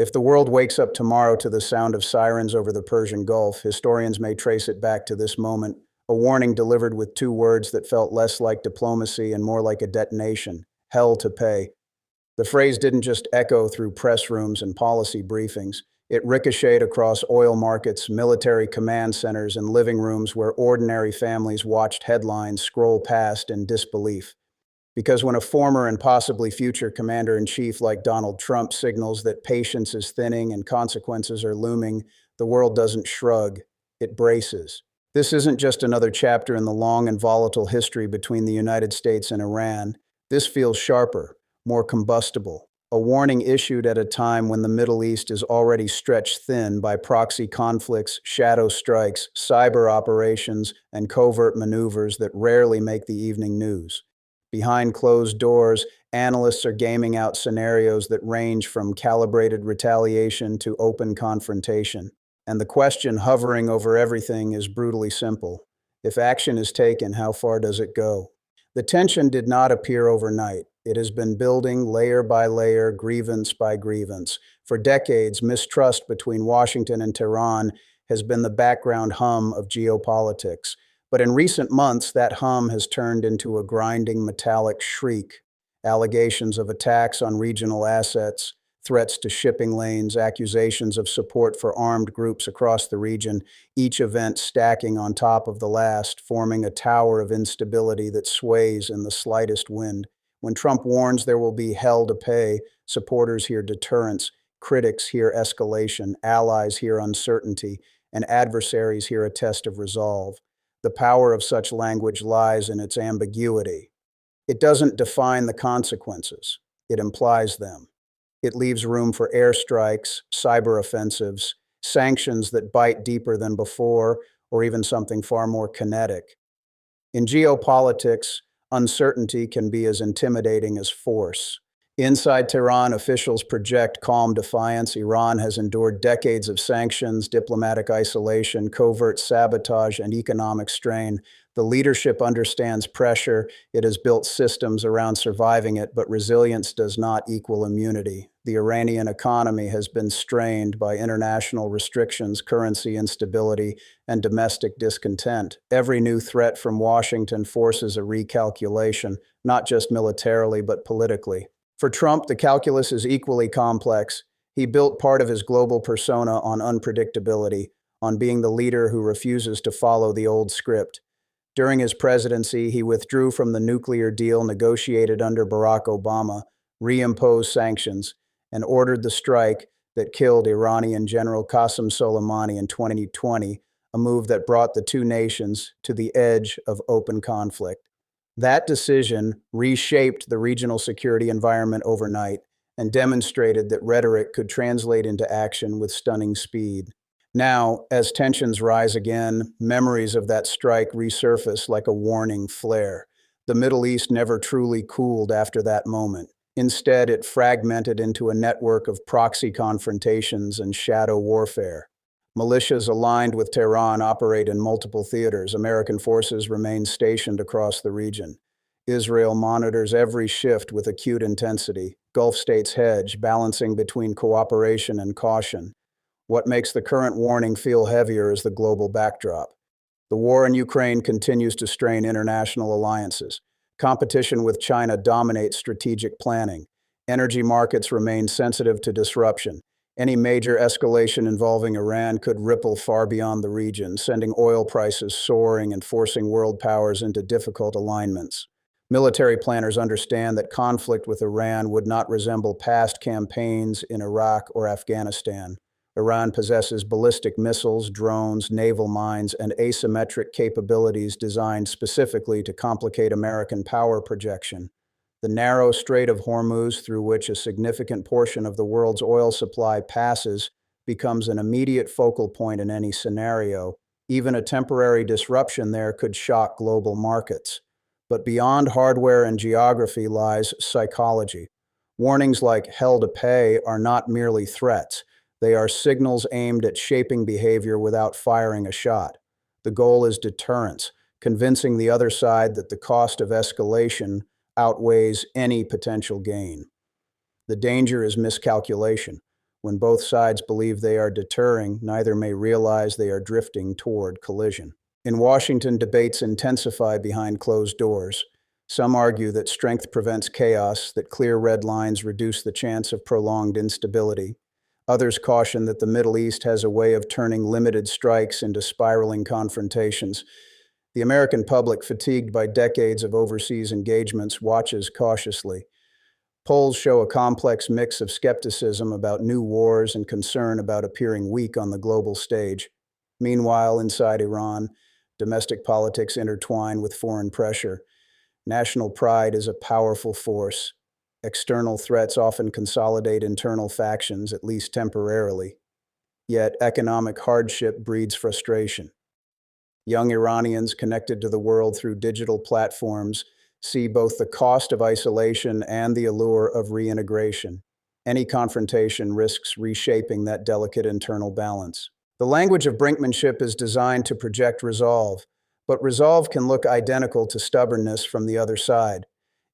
If the world wakes up tomorrow to the sound of sirens over the Persian Gulf, historians may trace it back to this moment, a warning delivered with two words that felt less like diplomacy and more like a detonation: hell to pay. The phrase didn't just echo through press rooms and policy briefings. It ricocheted across oil markets, military command centers, and living rooms where ordinary families watched headlines scroll past in disbelief. Because when a former and possibly future commander-in-chief like Donald Trump signals that patience is thinning and consequences are looming, the world doesn't shrug, it braces. This isn't just another chapter in the long and volatile history between the United States and Iran. This feels sharper, more combustible, a warning issued at a time when the Middle East is already stretched thin by proxy conflicts, shadow strikes, cyber operations, and covert maneuvers that rarely make the evening news. Behind closed doors, analysts are gaming out scenarios that range from calibrated retaliation to open confrontation. And the question hovering over everything is brutally simple. If action is taken, how far does it go? The tension did not appear overnight. It has been building layer by layer, grievance by grievance. For decades, mistrust between Washington and Tehran has been the background hum of geopolitics. But in recent months, that hum has turned into a grinding metallic shriek. Allegations of attacks on regional assets, threats to shipping lanes, accusations of support for armed groups across the region, each event stacking on top of the last, forming a tower of instability that sways in the slightest wind. When Trump warns there will be hell to pay, supporters hear deterrence, critics hear escalation, allies hear uncertainty, and adversaries hear a test of resolve. The power of such language lies in its ambiguity. It doesn't define the consequences, it implies them. It leaves room for airstrikes, cyber offensives, sanctions that bite deeper than before, or even something far more kinetic. In geopolitics, uncertainty can be as intimidating as force. Inside Tehran, officials project calm defiance. Iran has endured decades of sanctions, diplomatic isolation, covert sabotage, and economic strain. The leadership understands pressure. It has built systems around surviving it, but resilience does not equal immunity. The Iranian economy has been strained by international restrictions, currency instability, and domestic discontent. Every new threat from Washington forces a recalculation, not just militarily, but politically. For Trump, the calculus is equally complex. He built part of his global persona on unpredictability, on being the leader who refuses to follow the old script. During his presidency, he withdrew from the nuclear deal negotiated under Barack Obama, reimposed sanctions, and ordered the strike that killed Iranian General Qasem Soleimani in 2020, a move that brought the two nations to the edge of open conflict. That decision reshaped the regional security environment overnight and demonstrated that rhetoric could translate into action with stunning speed. Now, as tensions rise again, memories of that strike resurface like a warning flare. The Middle East never truly cooled after that moment. Instead, it fragmented into a network of proxy confrontations and shadow warfare. Militias aligned with Tehran operate in multiple theaters. American forces remain stationed across the region. Israel monitors every shift with acute intensity. Gulf states hedge, balancing between cooperation and caution. What makes the current warning feel heavier is the global backdrop. The war in Ukraine continues to strain international alliances. Competition with China dominates strategic planning. Energy markets remain sensitive to disruption. Any major escalation involving Iran could ripple far beyond the region, sending oil prices soaring and forcing world powers into difficult alignments. Military planners understand that conflict with Iran would not resemble past campaigns in Iraq or Afghanistan. Iran possesses ballistic missiles, drones, naval mines, and asymmetric capabilities designed specifically to complicate American power projection. The narrow Strait of Hormuz, through which a significant portion of the world's oil supply passes, becomes an immediate focal point in any scenario. Even a temporary disruption there could shock global markets. But beyond hardware and geography lies psychology. Warnings like hell to pay are not merely threats. They are signals aimed at shaping behavior without firing a shot. The goal is deterrence, convincing the other side that the cost of escalation outweighs any potential gain. The danger is miscalculation. When both sides believe they are deterring, neither may realize they are drifting toward collision. In Washington, debates intensify behind closed doors. Some argue that strength prevents chaos, that clear red lines reduce the chance of prolonged instability. Others caution that the Middle East has a way of turning limited strikes into spiraling confrontations. The American public, fatigued by decades of overseas engagements, watches cautiously. Polls show a complex mix of skepticism about new wars and concern about appearing weak on the global stage. Meanwhile, inside Iran, domestic politics intertwine with foreign pressure. National pride is a powerful force. External threats often consolidate internal factions, at least temporarily. Yet, economic hardship breeds frustration. Young Iranians connected to the world through digital platforms see both the cost of isolation and the allure of reintegration. Any confrontation risks reshaping that delicate internal balance. The language of brinkmanship is designed to project resolve, but resolve can look identical to stubbornness from the other side.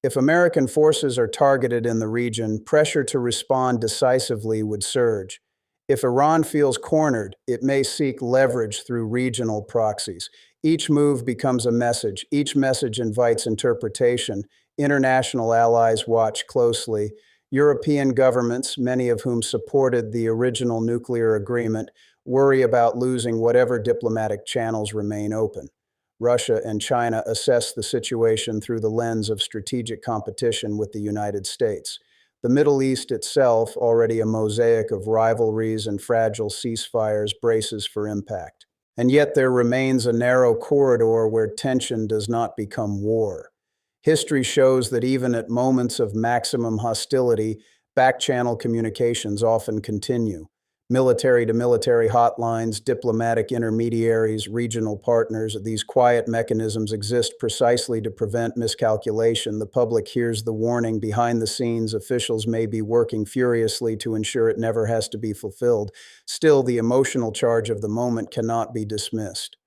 If American forces are targeted in the region, pressure to respond decisively would surge. If Iran feels cornered, it may seek leverage through regional proxies. Each move becomes a message. Each message invites interpretation. International allies watch closely. European governments, many of whom supported the original nuclear agreement, worry about losing whatever diplomatic channels remain open. Russia and China assess the situation through the lens of strategic competition with the United States. The Middle East itself, already a mosaic of rivalries and fragile ceasefires, braces for impact. And yet there remains a narrow corridor where tension does not become war. History shows that even at moments of maximum hostility, back-channel communications often continue. Military-to-military hotlines, diplomatic intermediaries, regional partners, these quiet mechanisms exist precisely to prevent miscalculation. The public hears the warning. Behind the scenes, officials may be working furiously to ensure it never has to be fulfilled. Still, the emotional charge of the moment cannot be dismissed.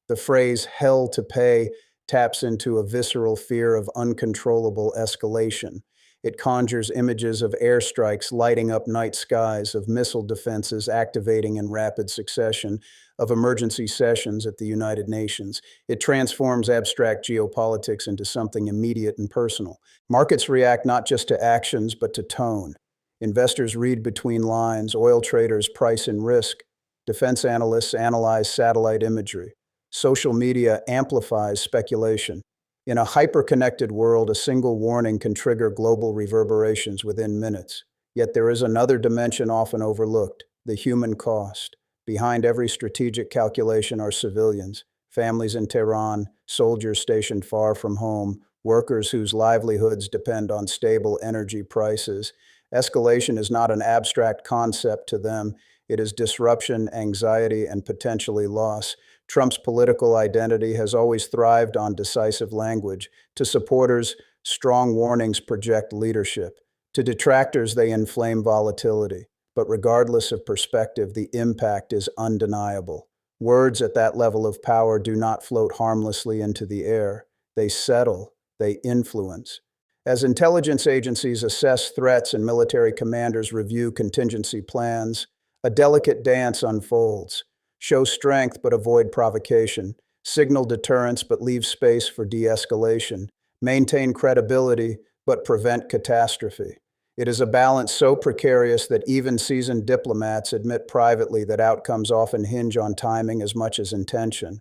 The phrase "hell to pay" taps into a visceral fear of uncontrollable escalation. It conjures images of airstrikes lighting up night skies, of missile defenses activating in rapid succession, of emergency sessions at the United Nations. It transforms abstract geopolitics into something immediate and personal. Markets react not just to actions, but to tone. Investors read between lines, oil traders price in risk, defense analysts analyze satellite imagery. Social media amplifies speculation. In a hyper-connected world, a single warning can trigger global reverberations within minutes. Yet there is another dimension often overlooked: the human cost. Behind every strategic calculation are civilians, families in Tehran, soldiers stationed far from home, workers whose livelihoods depend on stable energy prices. Escalation is not an abstract concept to them. It is disruption, anxiety, and potentially loss. Trump's political identity has always thrived on decisive language. To supporters, strong warnings project leadership. To detractors, they inflame volatility. But regardless of perspective, the impact is undeniable. Words at that level of power do not float harmlessly into the air. They settle, they influence. As intelligence agencies assess threats and military commanders review contingency plans, a delicate dance unfolds. Show strength but avoid provocation. Signal deterrence but leave space for de-escalation. Maintain credibility but prevent catastrophe. It is a balance so precarious that even seasoned diplomats admit privately that outcomes often hinge on timing as much as intention.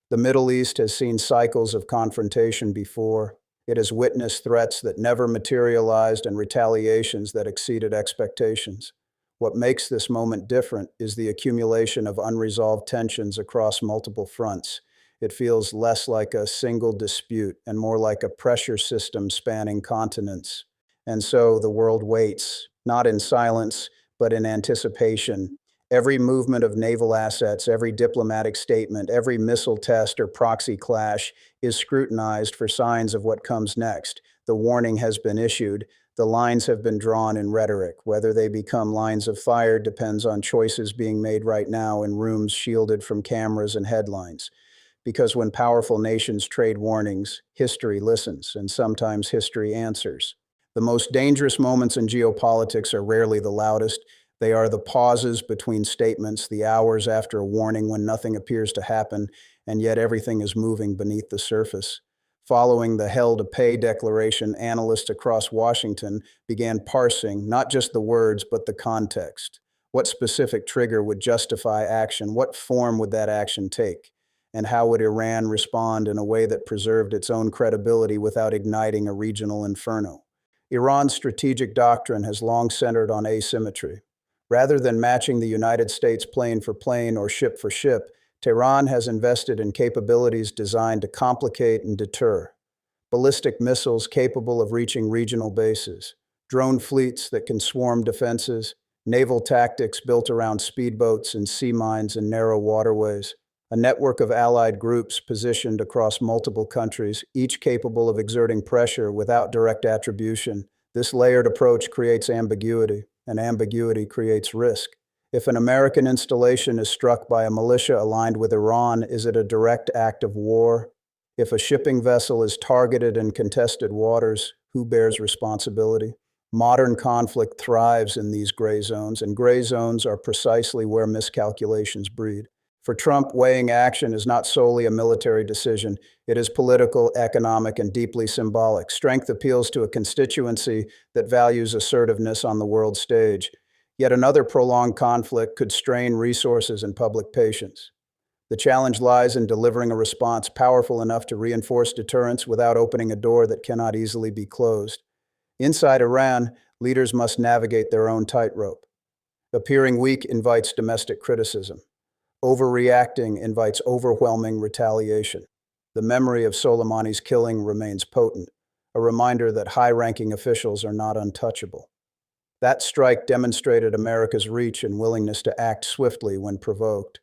The Middle East has seen cycles of confrontation before. It has witnessed threats that never materialized and retaliations that exceeded expectations. What makes this moment different is the accumulation of unresolved tensions across multiple fronts. It feels less like a single dispute and more like a pressure system spanning continents. And so the world waits, not in silence, but in anticipation. Every movement of naval assets, every diplomatic statement, every missile test or proxy clash is scrutinized for signs of what comes next. The warning has been issued. The lines have been drawn in rhetoric. Whether they become lines of fire depends on choices being made right now in rooms shielded from cameras and headlines. Because when powerful nations trade warnings, history listens, and sometimes history answers. The most dangerous moments in geopolitics are rarely the loudest. They are the pauses between statements, the hours after a warning when nothing appears to happen, and yet everything is moving beneath the surface. Following the hell to pay declaration, analysts across Washington began parsing not just the words, but the context. What specific trigger would justify action? What form would that action take? And how would Iran respond in a way that preserved its own credibility without igniting a regional inferno? Iran's strategic doctrine has long centered on asymmetry. Rather than matching the United States plane for plane or ship for ship, Tehran has invested in capabilities designed to complicate and deter. Ballistic missiles capable of reaching regional bases, drone fleets that can swarm defenses, naval tactics built around speedboats and sea mines in narrow waterways, a network of allied groups positioned across multiple countries, each capable of exerting pressure without direct attribution. This layered approach creates ambiguity, and ambiguity creates risk. If an American installation is struck by a militia aligned with Iran, is it a direct act of war? If a shipping vessel is targeted in contested waters, who bears responsibility? Modern conflict thrives in these gray zones, and gray zones are precisely where miscalculations breed. For Trump, weighing action is not solely a military decision. It is political, economic, and deeply symbolic. Strength appeals to a constituency that values assertiveness on the world stage. Yet another prolonged conflict could strain resources and public patience. The challenge lies in delivering a response powerful enough to reinforce deterrence without opening a door that cannot easily be closed. Inside Iran, leaders must navigate their own tightrope. Appearing weak invites domestic criticism. Overreacting invites overwhelming retaliation. The memory of Soleimani's killing remains potent, a reminder that high-ranking officials are not untouchable. That strike demonstrated America's reach and willingness to act swiftly when provoked.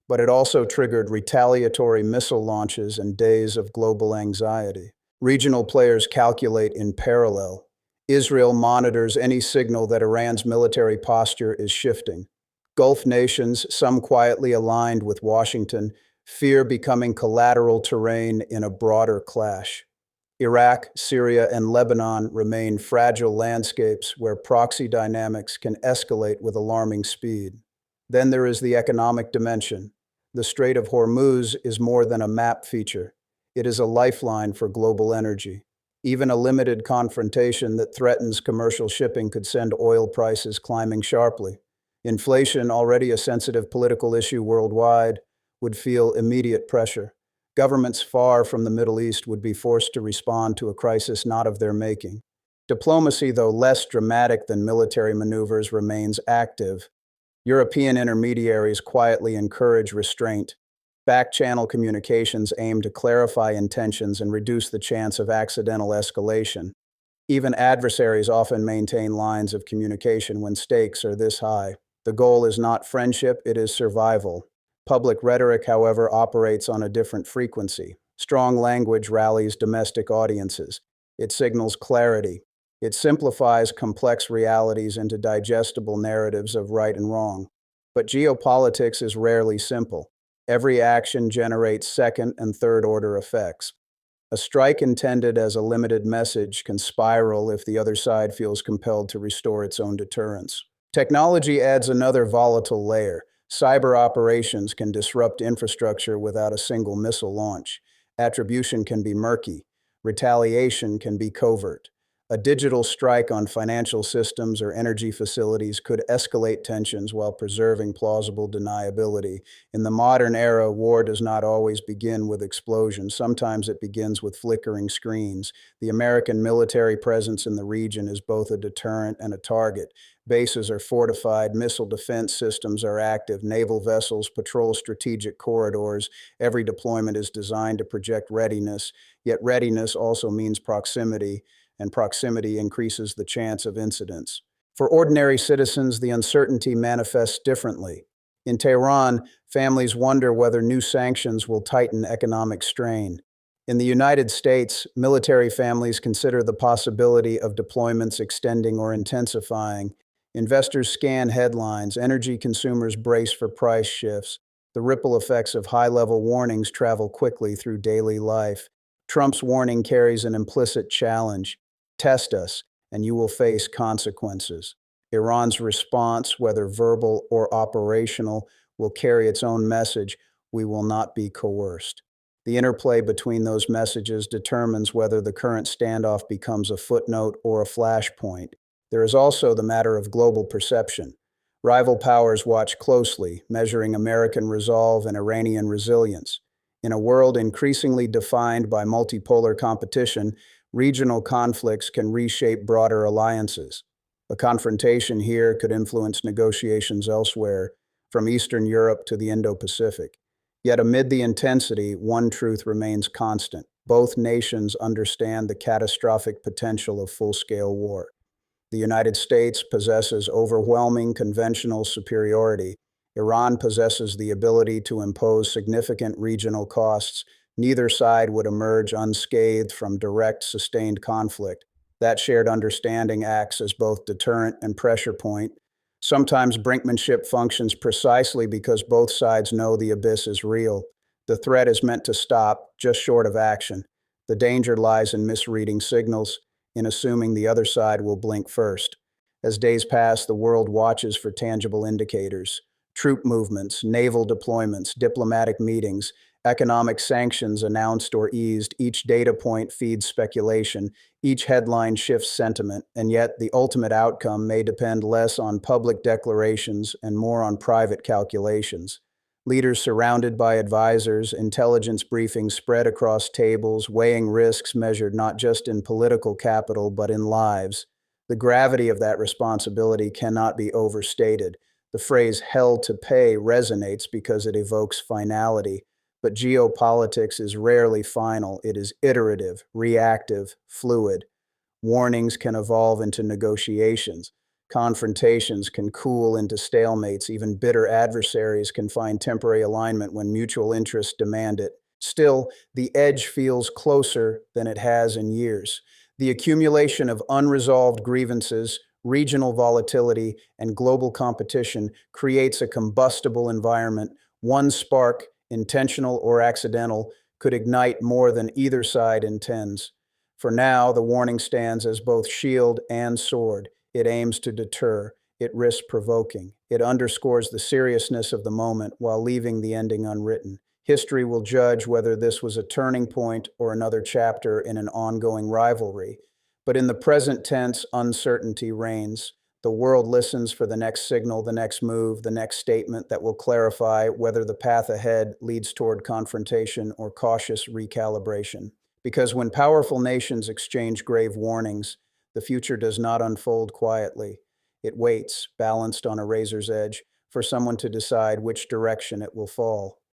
But it also triggered retaliatory missile launches and days of global anxiety. Regional players calculate in parallel. Israel monitors any signal that Iran's military posture is shifting. Gulf nations, some quietly aligned with Washington, fear becoming collateral terrain in a broader clash. Iraq, Syria, and Lebanon remain fragile landscapes where proxy dynamics can escalate with alarming speed. Then there is the economic dimension. The Strait of Hormuz is more than a map feature. It is a lifeline for global energy. Even a limited confrontation that threatens commercial shipping could send oil prices climbing sharply. Inflation, already a sensitive political issue worldwide, would feel immediate pressure. Governments far from the Middle East would be forced to respond to a crisis not of their making. Diplomacy, though less dramatic than military maneuvers, remains active. European intermediaries quietly encourage restraint. Back-channel communications aim to clarify intentions and reduce the chance of accidental escalation. Even adversaries often maintain lines of communication when stakes are this high. The goal is not friendship, it is survival. Public rhetoric, however, operates on a different frequency. Strong language rallies domestic audiences. It signals clarity. It simplifies complex realities into digestible narratives of right and wrong. But geopolitics is rarely simple. Every action generates second and third order effects. A strike intended as a limited message can spiral if the other side feels compelled to restore its own deterrence. Technology adds another volatile layer. Cyber operations can disrupt infrastructure without a single missile launch. Attribution can be murky. Retaliation can be covert. A digital strike on financial systems or energy facilities could escalate tensions while preserving plausible deniability. In the modern era, war does not always begin with explosions. Sometimes it begins with flickering screens. The American military presence in the region is both a deterrent and a target. Bases are fortified, missile defense systems are active, naval vessels patrol strategic corridors. Every deployment is designed to project readiness, yet readiness also means proximity, and proximity increases the chance of incidents. For ordinary citizens, the uncertainty manifests differently. In Tehran, families wonder whether new sanctions will tighten economic strain. In the United States, military families consider the possibility of deployments extending or intensifying. Investors scan headlines, energy consumers brace for price shifts. The ripple effects of high-level warnings travel quickly through daily life. Trump's warning carries an implicit challenge. Test us, and you will face consequences. Iran's response, whether verbal or operational, will carry its own message: we will not be coerced. The interplay between those messages determines whether the current standoff becomes a footnote or a flashpoint. There is also the matter of global perception. Rival powers watch closely, measuring American resolve and Iranian resilience. In a world increasingly defined by multipolar competition, regional conflicts can reshape broader alliances. A confrontation here could influence negotiations elsewhere, from Eastern Europe to the Indo-Pacific. Yet amid the intensity, one truth remains constant. Both nations understand the catastrophic potential of full-scale war. The United States possesses overwhelming conventional superiority. Iran possesses the ability to impose significant regional costs. Neither side would emerge unscathed from direct, sustained conflict. That shared understanding acts as both deterrent and pressure point. Sometimes brinkmanship functions precisely because both sides know the abyss is real. The threat is meant to stop, just short of action. The danger lies in misreading signals, in assuming the other side will blink first. As days pass, the world watches for tangible indicators: troop movements, naval deployments, diplomatic meetings, economic sanctions announced or eased. Each data point feeds speculation, each headline shifts sentiment, and yet the ultimate outcome may depend less on public declarations and more on private calculations. Leaders surrounded by advisors, intelligence briefings spread across tables, weighing risks measured not just in political capital but in lives. The gravity of that responsibility cannot be overstated. The phrase hell to pay resonates because it evokes finality. But geopolitics is rarely final. It is iterative, reactive, fluid. Warnings can evolve into negotiations. Confrontations can cool into stalemates. Even bitter adversaries can find temporary alignment when mutual interests demand it. Still, the edge feels closer than it has in years. The accumulation of unresolved grievances, regional volatility, and global competition creates a combustible environment. One spark, intentional or accidental, could ignite more than either side intends. For now, the warning stands as both shield and sword. It aims to deter. It risks provoking. It underscores the seriousness of the moment while leaving the ending unwritten. History will judge whether this was a turning point or another chapter in an ongoing rivalry. But in the present tense, uncertainty reigns. The world listens for the next signal, the next move, the next statement that will clarify whether the path ahead leads toward confrontation or cautious recalibration. Because when powerful nations exchange grave warnings, the future does not unfold quietly. It waits, balanced on a razor's edge, for someone to decide which direction it will fall.